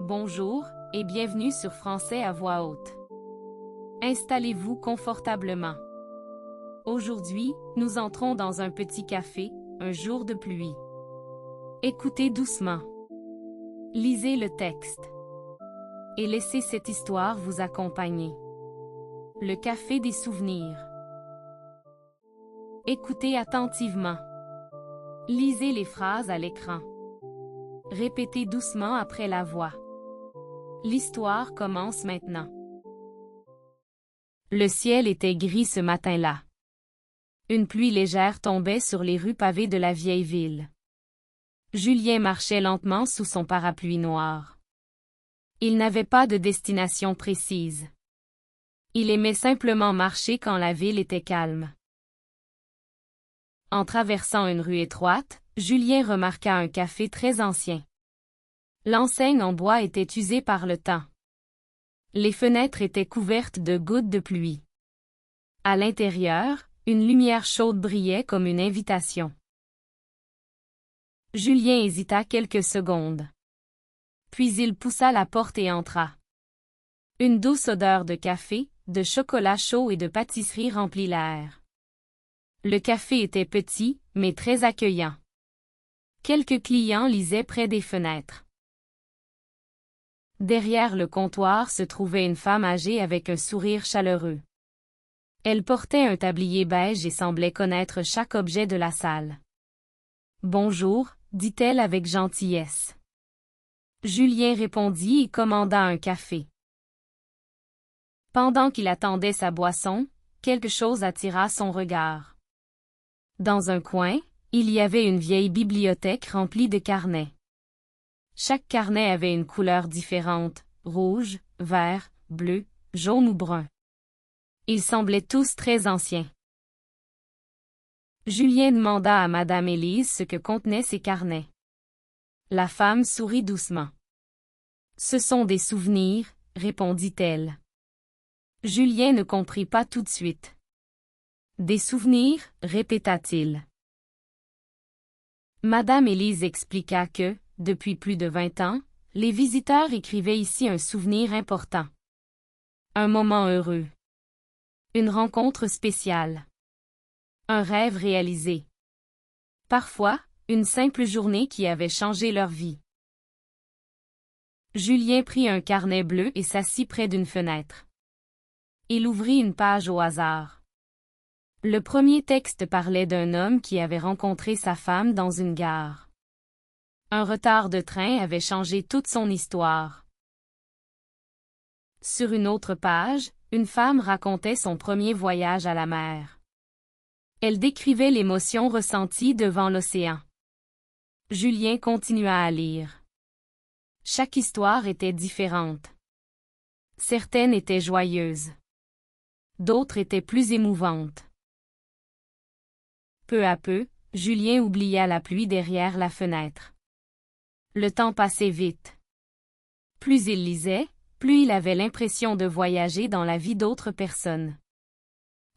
Bonjour, et bienvenue sur Français à voix haute. Installez-vous confortablement. Aujourd'hui, nous entrons dans un petit café, un jour de pluie. Écoutez doucement. Lisez le texte. Et laissez cette histoire vous accompagner. Le café des souvenirs. Écoutez attentivement. Lisez les phrases à l'écran. Répétez doucement après la voix. L'histoire commence maintenant. Le ciel était gris ce matin-là. Une pluie légère tombait sur les rues pavées de la vieille ville. Julien marchait lentement sous son parapluie noir. Il n'avait pas de destination précise. Il aimait simplement marcher quand la ville était calme. En traversant une rue étroite, Julien remarqua un café très ancien. L'enseigne en bois était usée par le temps. Les fenêtres étaient couvertes de gouttes de pluie. À l'intérieur, une lumière chaude brillait comme une invitation. Julien hésita quelques secondes. Puis il poussa la porte et entra. Une douce odeur de café, de chocolat chaud et de pâtisserie remplit l'air. Le café était petit, mais très accueillant. Quelques clients lisaient près des fenêtres. Derrière le comptoir se trouvait une femme âgée avec un sourire chaleureux. Elle portait un tablier beige et semblait connaître chaque objet de la salle. « Bonjour », dit-elle avec gentillesse. Julien répondit et commanda un café. Pendant qu'il attendait sa boisson, quelque chose attira son regard. Dans un coin, il y avait une vieille bibliothèque remplie de carnets. Chaque carnet avait une couleur différente, rouge, vert, bleu, jaune ou brun. Ils semblaient tous très anciens. Julien demanda à Madame Élise ce que contenaient ces carnets. La femme sourit doucement. « Ce sont des souvenirs, » répondit-elle. Julien ne comprit pas tout de suite. « Des souvenirs » répéta-t-il. Madame Élise expliqua que, depuis plus de 20 ans, les visiteurs écrivaient ici un souvenir important. Un moment heureux. Une rencontre spéciale. Un rêve réalisé. Parfois, une simple journée qui avait changé leur vie. Julien prit un carnet bleu et s'assit près d'une fenêtre. Il ouvrit une page au hasard. Le premier texte parlait d'un homme qui avait rencontré sa femme dans une gare. Un retard de train avait changé toute son histoire. Sur une autre page, une femme racontait son premier voyage à la mer. Elle décrivait l'émotion ressentie devant l'océan. Julien continua à lire. Chaque histoire était différente. Certaines étaient joyeuses. D'autres étaient plus émouvantes. Peu à peu, Julien oublia la pluie derrière la fenêtre. Le temps passait vite. Plus il lisait, plus il avait l'impression de voyager dans la vie d'autres personnes.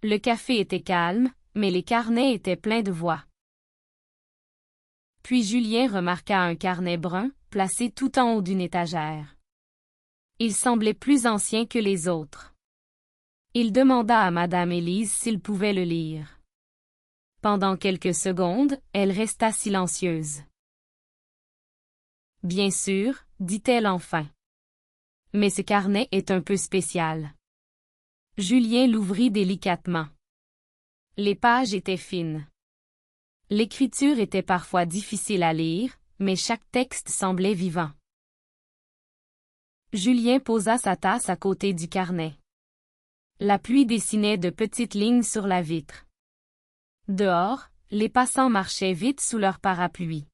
Le café était calme, mais les carnets étaient pleins de voix. Puis Julien remarqua un carnet brun, placé tout en haut d'une étagère. Il semblait plus ancien que les autres. Il demanda à Madame Élise s'il pouvait le lire. Pendant quelques secondes, elle resta silencieuse. « Bien sûr, » dit-elle enfin. « Mais ce carnet est un peu spécial. » Julien l'ouvrit délicatement. Les pages étaient fines. L'écriture était parfois difficile à lire, mais chaque texte semblait vivant. Julien posa sa tasse à côté du carnet. La pluie dessinait de petites lignes sur la vitre. Dehors, les passants marchaient vite sous leur parapluie.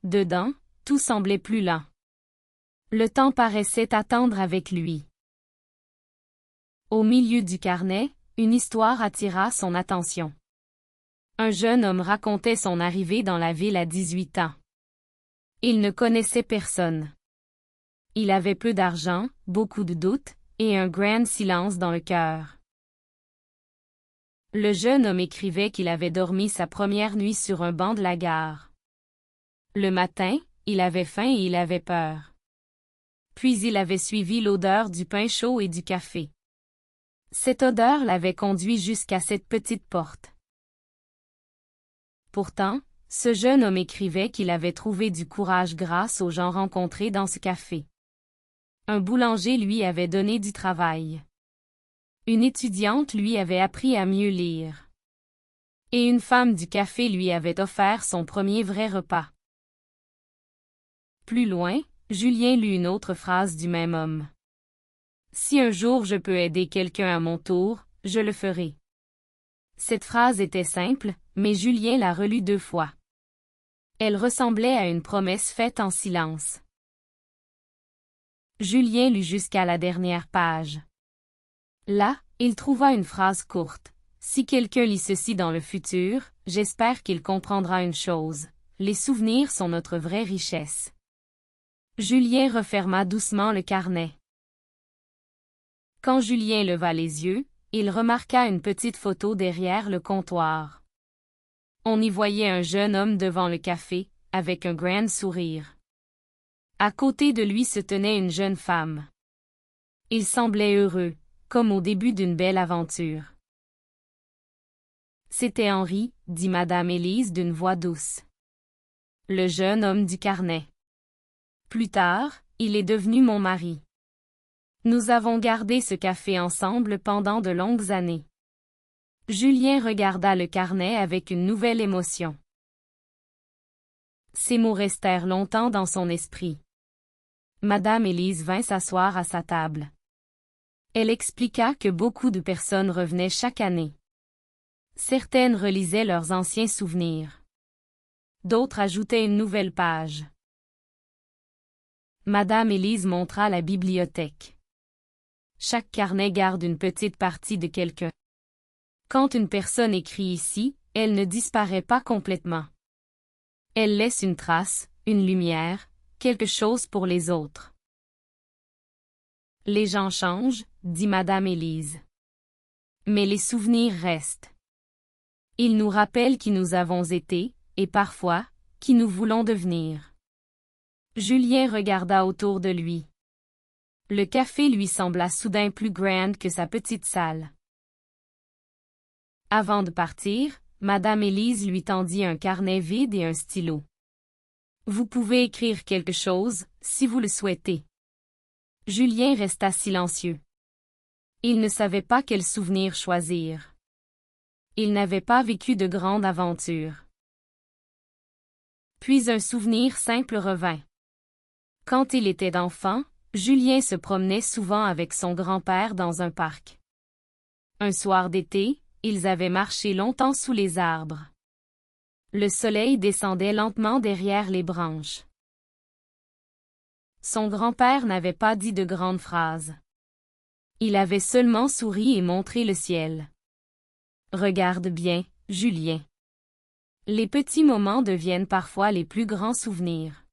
Dedans, tout semblait plus lent. Le temps paraissait attendre avec lui. Au milieu du carnet, une histoire attira son attention. Un jeune homme racontait son arrivée dans la ville à 18 ans. Il ne connaissait personne. Il avait peu d'argent, beaucoup de doutes, et un grand silence dans le cœur. Le jeune homme écrivait qu'il avait dormi sa première nuit sur un banc de la gare. Le matin, il avait faim et il avait peur. Puis il avait suivi l'odeur du pain chaud et du café. Cette odeur l'avait conduit jusqu'à cette petite porte. Pourtant, ce jeune homme écrivait qu'il avait trouvé du courage grâce aux gens rencontrés dans ce café. Un boulanger lui avait donné du travail. Une étudiante lui avait appris à mieux lire. Et une femme du café lui avait offert son premier vrai repas. Plus loin, Julien lut une autre phrase du même homme. « Si un jour je peux aider quelqu'un à mon tour, je le ferai. » Cette phrase était simple, mais Julien la relut 2 fois. Elle ressemblait à une promesse faite en silence. Julien lut jusqu'à la dernière page. Là, il trouva une phrase courte. « Si quelqu'un lit ceci dans le futur, j'espère qu'il comprendra une chose. Les souvenirs sont notre vraie richesse. » Julien referma doucement le carnet. Quand Julien leva les yeux, il remarqua une petite photo derrière le comptoir. On y voyait un jeune homme devant le café, avec un grand sourire. À côté de lui se tenait une jeune femme. Il semblait heureux, comme au début d'une belle aventure. « C'était Henri, » dit Madame Élise d'une voix douce. Le jeune homme du carnet. Plus tard, il est devenu mon mari. Nous avons gardé ce café ensemble pendant de longues années. Julien regarda le carnet avec une nouvelle émotion. Ces mots restèrent longtemps dans son esprit. Madame Élise vint s'asseoir à sa table. Elle expliqua que beaucoup de personnes revenaient chaque année. Certaines relisaient leurs anciens souvenirs. D'autres ajoutaient une nouvelle page. Madame Élise montra la bibliothèque. Chaque carnet garde une petite partie de quelqu'un. Quand une personne écrit ici, elle ne disparaît pas complètement. Elle laisse une trace, une lumière, quelque chose pour les autres. Les gens changent, dit Madame Élise. Mais les souvenirs restent. Ils nous rappellent qui nous avons été, et parfois, qui nous voulons devenir. Julien regarda autour de lui. Le café lui sembla soudain plus grand que sa petite salle. Avant de partir, Madame Élise lui tendit un carnet vide et un stylo. Vous pouvez écrire quelque chose, si vous le souhaitez. Julien resta silencieux. Il ne savait pas quel souvenir choisir. Il n'avait pas vécu de grande aventure. Puis un souvenir simple revint. Quand il était enfant, Julien se promenait souvent avec son grand-père dans un parc. Un soir d'été, ils avaient marché longtemps sous les arbres. Le soleil descendait lentement derrière les branches. Son grand-père n'avait pas dit de grandes phrases. Il avait seulement souri et montré le ciel. Regarde bien, Julien. Les petits moments deviennent parfois les plus grands souvenirs.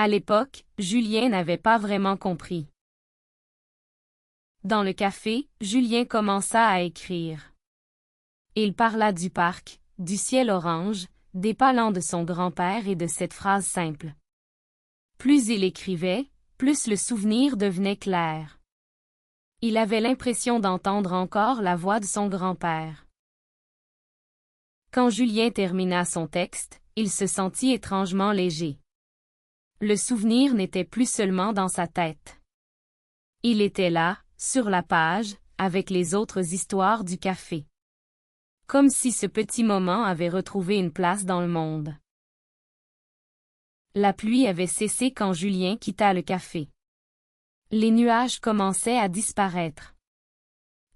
À l'époque, Julien n'avait pas vraiment compris. Dans le café, Julien commença à écrire. Il parla du parc, du ciel orange, des palans de son grand-père et de cette phrase simple. Plus il écrivait, plus le souvenir devenait clair. Il avait l'impression d'entendre encore la voix de son grand-père. Quand Julien termina son texte, il se sentit étrangement léger. Le souvenir n'était plus seulement dans sa tête. Il était là, sur la page, avec les autres histoires du café. Comme si ce petit moment avait retrouvé une place dans le monde. La pluie avait cessé quand Julien quitta le café. Les nuages commençaient à disparaître.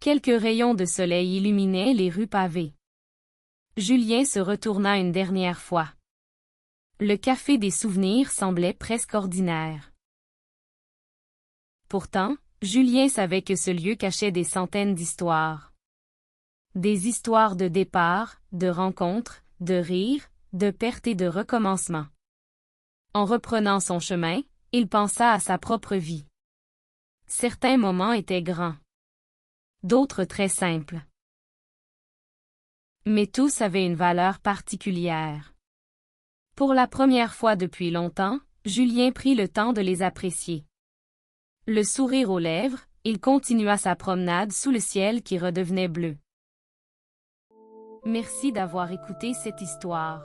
Quelques rayons de soleil illuminaient les rues pavées. Julien se retourna une dernière fois. Le café des souvenirs semblait presque ordinaire. Pourtant, Julien savait que ce lieu cachait des centaines d'histoires. Des histoires de départ, de rencontres, de rires, de pertes et de recommencements. En reprenant son chemin, il pensa à sa propre vie. Certains moments étaient grands. D'autres très simples. Mais tous avaient une valeur particulière. Pour la première fois depuis longtemps, Julien prit le temps de les apprécier. Le sourire aux lèvres, il continua sa promenade sous le ciel qui redevenait bleu. Merci d'avoir écouté cette histoire.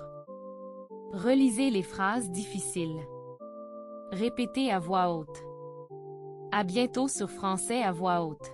Relisez les phrases difficiles. Répétez à voix haute. À bientôt sur Français à voix haute.